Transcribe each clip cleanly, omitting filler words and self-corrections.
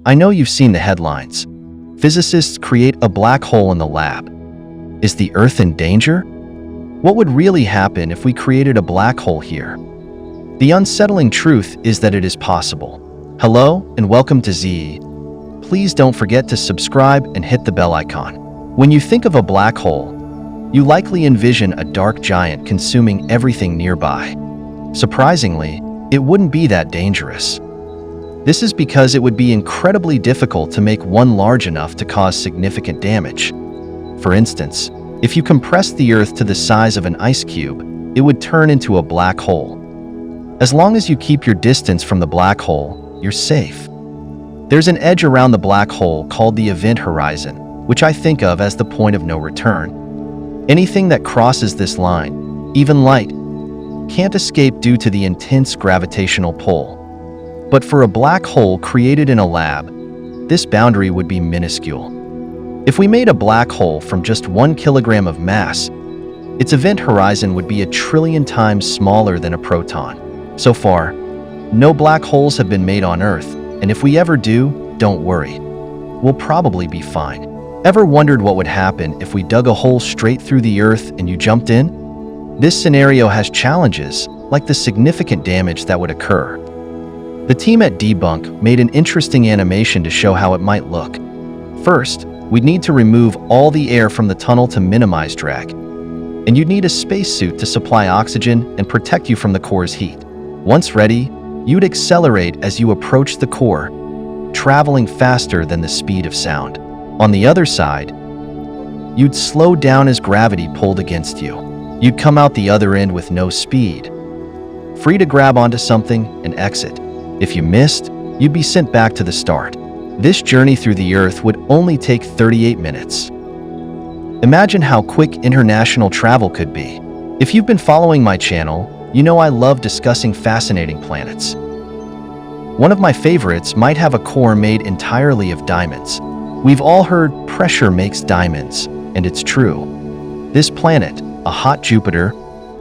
I know you've seen the headlines. Physicists create a black hole in the lab. Is the Earth in danger? What would really happen if we created a black hole here? The unsettling truth is that it is possible. Hello and welcome to ZE. Please don't forget to subscribe and hit the bell icon. When you think of a black hole, you likely envision a dark giant consuming everything nearby. Surprisingly, it wouldn't be that dangerous. This is because it would be incredibly difficult to make one large enough to cause significant damage. For instance, if you compressed the Earth to the size of an ice cube, it would turn into a black hole. As long as you keep your distance from the black hole, you're safe. There's an edge around the black hole called the event horizon, which I think of as the point of no return. Anything that crosses this line, even light, can't escape due to the intense gravitational pull. But for a black hole created in a lab, this boundary would be minuscule. If we made a black hole from just 1 kilogram of mass, its event horizon would be 1 trillion times smaller than a proton. So far, no black holes have been made on Earth, and if we ever do, don't worry. We'll probably be fine. Ever wondered what would happen if we dug a hole straight through the Earth and you jumped in? This scenario has challenges, like the significant damage that would occur. The team at Debunk made an interesting animation to show how it might look. First, we'd need to remove all the air from the tunnel to minimize drag. And you'd need a spacesuit to supply oxygen and protect you from the core's heat. Once ready, you'd accelerate as you approach the core, traveling faster than the speed of sound. On the other side, you'd slow down as gravity pulled against you. You'd come out the other end with no speed, free to grab onto something and exit. If you missed, you'd be sent back to the start. This journey through the Earth would only take 38 minutes. Imagine how quick international travel could be. If you've been following my channel, you know I love discussing fascinating planets. One of my favorites might have a core made entirely of diamonds. We've all heard pressure makes diamonds, and it's true. This planet, a hot Jupiter,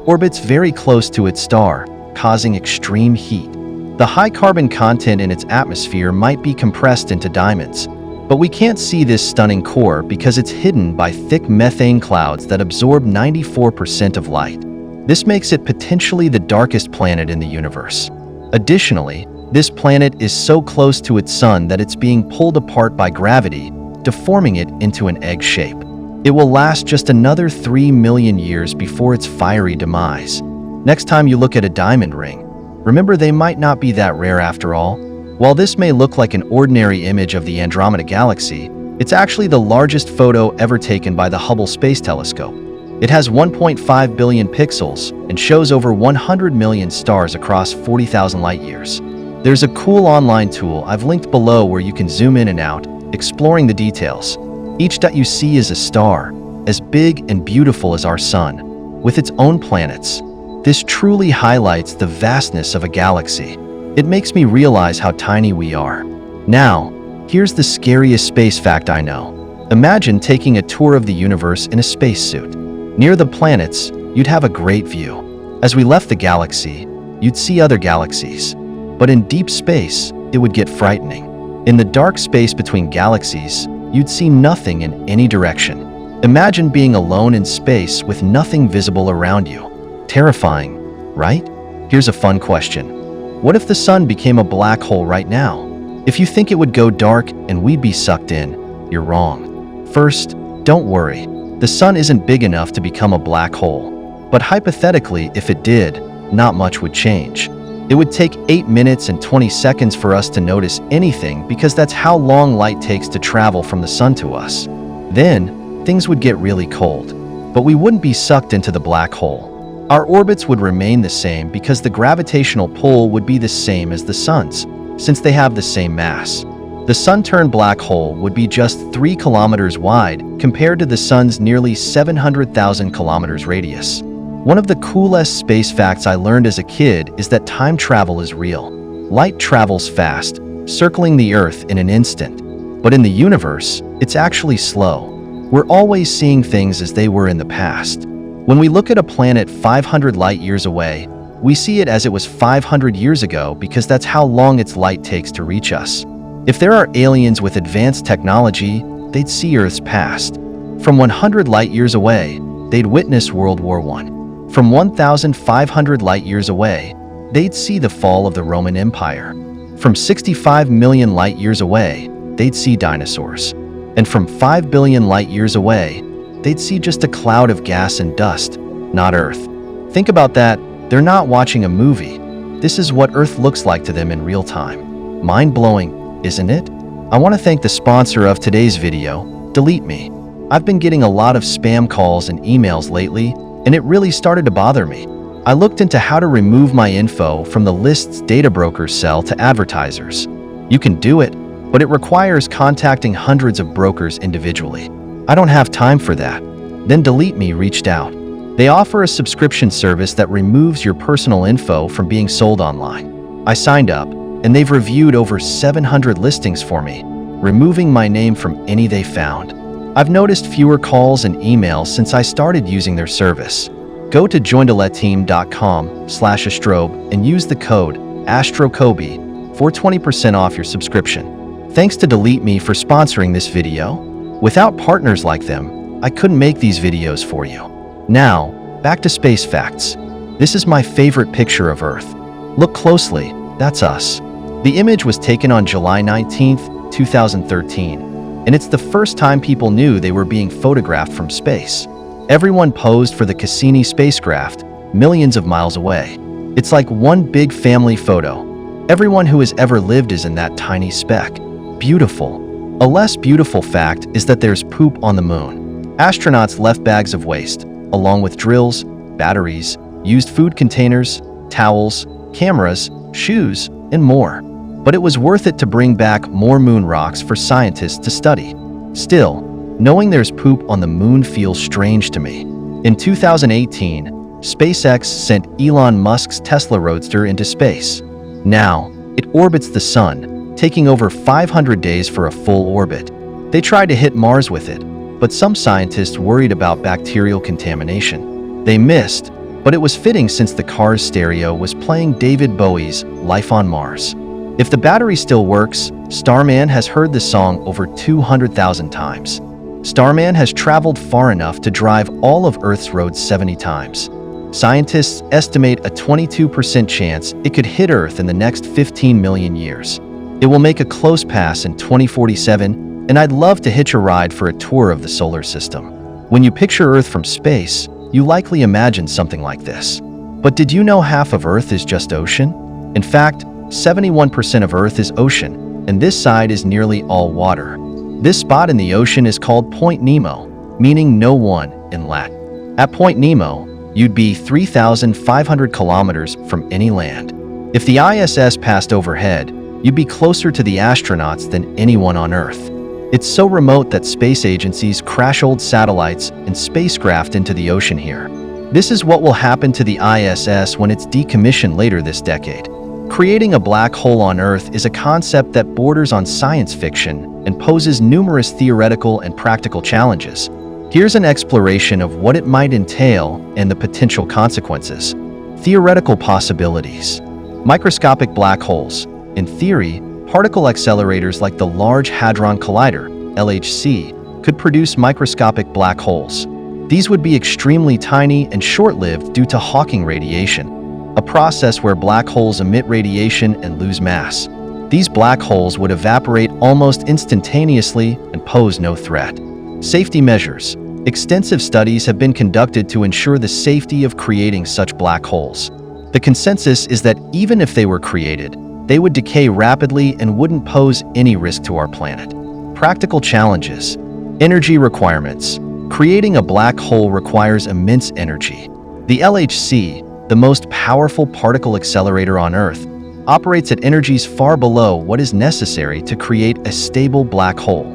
orbits very close to its star, causing extreme heat. The high carbon content in its atmosphere might be compressed into diamonds, but we can't see this stunning core because it's hidden by thick methane clouds that absorb 94% of light. This makes it potentially the darkest planet in the universe. Additionally, this planet is so close to its sun that it's being pulled apart by gravity, deforming it into an egg shape. It will last just another 3 million years before its fiery demise. Next time you look at a diamond ring, remember they might not be that rare after all. While this may look like an ordinary image of the Andromeda Galaxy, it's actually the largest photo ever taken by the Hubble Space Telescope. It has 1.5 billion pixels and shows over 100 million stars across 40,000 light-years. There's a cool online tool I've linked below where you can zoom in and out, exploring the details. Each dot you see is a star, as big and beautiful as our Sun, with its own planets. This truly highlights the vastness of a galaxy. It makes me realize how tiny we are. Now, here's the scariest space fact I know. Imagine taking a tour of the universe in a spacesuit. Near the planets, you'd have a great view. As we left the galaxy, you'd see other galaxies. But in deep space, it would get frightening. In the dark space between galaxies, you'd see nothing in any direction. Imagine being alone in space with nothing visible around you. Terrifying, right? Here's a fun question. What if the sun became a black hole right now? If you think it would go dark and we'd be sucked in, you're wrong. First, don't worry. The sun isn't big enough to become a black hole. But hypothetically, if it did, not much would change. It would take 8 minutes and 20 seconds for us to notice anything because that's how long light takes to travel from the sun to us. Then, things would get really cold. But we wouldn't be sucked into the black hole. Our orbits would remain the same because the gravitational pull would be the same as the sun's, since they have the same mass. The sun-turned black hole would be just 3 kilometers wide compared to the sun's nearly 700,000 kilometers radius. One of the coolest space facts I learned as a kid is that time travel is real. Light travels fast, circling the Earth in an instant. But in the universe, it's actually slow. We're always seeing things as they were in the past. When we look at a planet 500 light-years away, we see it as it was 500 years ago because that's how long its light takes to reach us. If there are aliens with advanced technology, they'd see Earth's past. From 100 light-years away, they'd witness World War I. From 1,500 light-years away, they'd see the fall of the Roman Empire. From 65 million light-years away, they'd see dinosaurs. And from 5 billion light-years away, they'd see just a cloud of gas and dust, not Earth. Think about that. They're not watching a movie. This is what Earth looks like to them in real time. Mind-blowing, isn't it? I want to thank the sponsor of today's video, Delete Me. I've been getting a lot of spam calls and emails lately, and it really started to bother me. I looked into how to remove my info from the lists data brokers sell to advertisers. You can do it, but it requires contacting hundreds of brokers individually. I don't have time for that. Then Delete Me reached out. They offer a subscription service that removes your personal info from being sold online. I signed up, and they've reviewed over 700 listings for me, removing my name from any they found. I've noticed fewer calls and emails since I started using their service. Go to joindeletteam.com/astrobe and use the code ASTROCOBE for 20% off your subscription. Thanks to Delete Me for sponsoring this video. Without partners like them, I couldn't make these videos for you. Now, back to space facts. This is my favorite picture of Earth. Look closely, that's us. The image was taken on July 19, 2013, and it's the first time people knew they were being photographed from space. Everyone posed for the Cassini spacecraft, millions of miles away. It's like one big family photo. Everyone who has ever lived is in that tiny speck. Beautiful. A less beautiful fact is that there's poop on the moon. Astronauts left bags of waste, along with drills, batteries, used food containers, towels, cameras, shoes, and more. But it was worth it to bring back more moon rocks for scientists to study. Still, knowing there's poop on the moon feels strange to me. In 2018, SpaceX sent Elon Musk's Tesla Roadster into space. Now, it orbits the sun, taking over 500 days for a full orbit. They tried to hit Mars with it, but some scientists worried about bacterial contamination. They missed, but it was fitting since the car's stereo was playing David Bowie's Life on Mars. If the battery still works, Starman has heard the song over 200,000 times. Starman has traveled far enough to drive all of Earth's roads 70 times. Scientists estimate a 22% chance it could hit Earth in the next 15 million years. It will make a close pass in 2047, and I'd love to hitch a ride for a tour of the solar system. When you picture Earth from space, you likely imagine something like this. But did you know half of Earth is just ocean? In fact, 71% of Earth is ocean, and this side is nearly all water. This spot in the ocean is called Point Nemo, meaning no one in Latin. At Point Nemo, you'd be 3,500 kilometers from any land. If the ISS passed overhead, you'd be closer to the astronauts than anyone on Earth. It's so remote that space agencies crash old satellites and spacecraft into the ocean here. This is what will happen to the ISS when it's decommissioned later this decade. Creating a black hole on Earth is a concept that borders on science fiction and poses numerous theoretical and practical challenges. Here's an exploration of what it might entail and the potential consequences. Theoretical possibilities. Microscopic black holes. In theory, particle accelerators like the Large Hadron Collider, LHC, could produce microscopic black holes. These would be extremely tiny and short-lived due to Hawking radiation, a process where black holes emit radiation and lose mass. These black holes would evaporate almost instantaneously and pose no threat. Safety measures. Extensive studies have been conducted to ensure the safety of creating such black holes. The consensus is that even if they were created, they would decay rapidly and wouldn't pose any risk to our planet. Practical challenges. Energy requirements. Creating a black hole requires immense energy. The LHC, the most powerful particle accelerator on Earth, operates at energies far below what is necessary to create a stable black hole.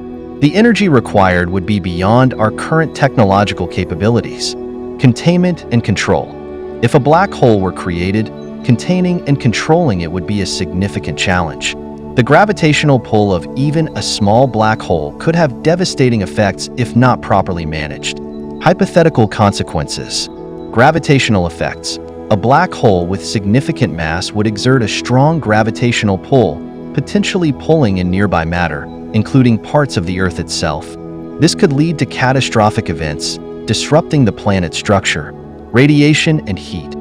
The energy required would be beyond our current technological capabilities. Containment and control. If a black hole were created, containing and controlling it would be a significant challenge. The gravitational pull of even a small black hole could have devastating effects if not properly managed. Hypothetical consequences. Gravitational effects. A black hole with significant mass would exert a strong gravitational pull, potentially pulling in nearby matter, including parts of the Earth itself. This could lead to catastrophic events, disrupting the planet's structure, radiation, and heat.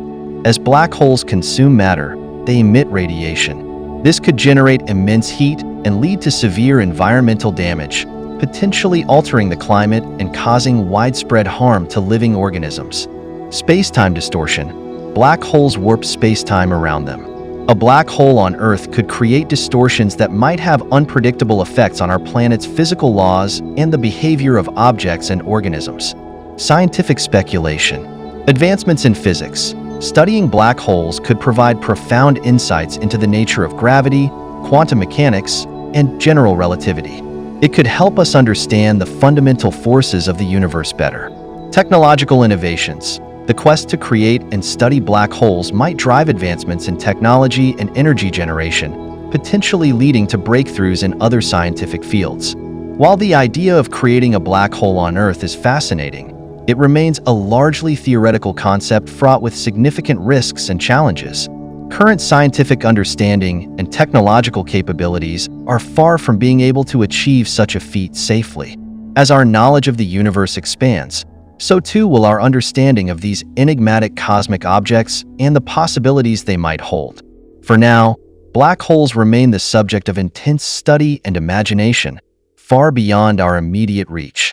As black holes consume matter, they emit radiation. This could generate immense heat and lead to severe environmental damage, potentially altering the climate and causing widespread harm to living organisms. Space-time distortion. Black holes warp space-time around them. A black hole on Earth could create distortions that might have unpredictable effects on our planet's physical laws and the behavior of objects and organisms. Scientific speculation. Advancements in physics. Studying black holes could provide profound insights into the nature of gravity, quantum mechanics, and general relativity. It could help us understand the fundamental forces of the universe better. Technological innovations. The quest to create and study black holes might drive advancements in technology and energy generation, potentially leading to breakthroughs in other scientific fields. While the idea of creating a black hole on Earth is fascinating, it remains a largely theoretical concept fraught with significant risks and challenges. Current scientific understanding and technological capabilities are far from being able to achieve such a feat safely. As our knowledge of the universe expands, so too will our understanding of these enigmatic cosmic objects and the possibilities they might hold. For now, black holes remain the subject of intense study and imagination, far beyond our immediate reach.